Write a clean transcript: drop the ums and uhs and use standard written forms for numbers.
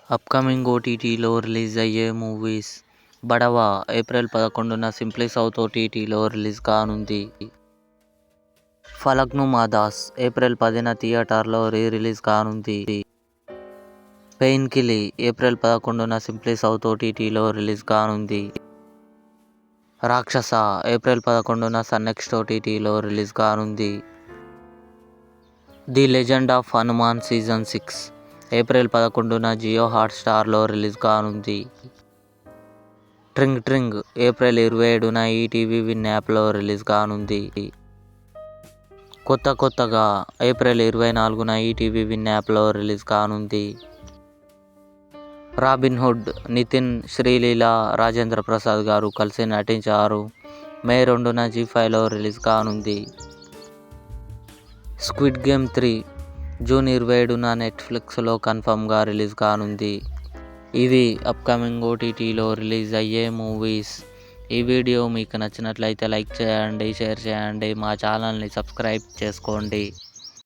Upcoming ఓటీటీలో release అయ్యే movies. 'Badava' April 11న సింప్లీ సౌత్ ఓటీటీలో రిలీజ్ కానుంది. 'ఫలక్నుమా దాస్' ఏప్రిల్ 10న థియేటర్లో రిలీజ్ కానుంది. 'పెయిన్కిల్లీ' ఏప్రిల్ 11న సింప్లీ సౌత్ ఓటీటీలో రిలీజ్ కానుంది. 'రాక్షస' ఏప్రిల్ 11న సన్నెక్స్ట్ ఓటీటీలో రిలీజ్ కానుంది. 'The legend of Hanuman season 6' April 11న జియో హాట్స్టార్లో రిలీజ్ కానుంది. 'ట్రింగ్ ట్రింగ్' ఏప్రిల్ 27న ఈటీవీ విన్ యాప్లో రిలీజ్ కానుంది. 'కొత్త కొత్తగా' ఏప్రిల్ 24న ఈటీవీ విన్ యాప్లో రిలీజ్ కానుంది. 'రాబిన్ హుడ్' నితిన్, శ్రీలీల, రాజేంద్ర ప్రసాద్ గారు కలిసి నటించారు. మే 2న జీ5లో రిలీజ్ కానుంది. 'స్క్విడ్ గేమ్ 3' జూన్ 27న నెట్ఫ్లిక్స్లో కన్ఫర్మ్గా రిలీజ్ కానుంది. ఇవి అప్కమింగ్ ఓటీటీలో రిలీజ్ అయ్యే మూవీస్. ఈ వీడియో మీకు నచ్చినట్లయితే లైక్ చేయండి, షేర్ చేయండి, మా ఛానల్ని సబ్స్క్రైబ్ చేసుకోండి.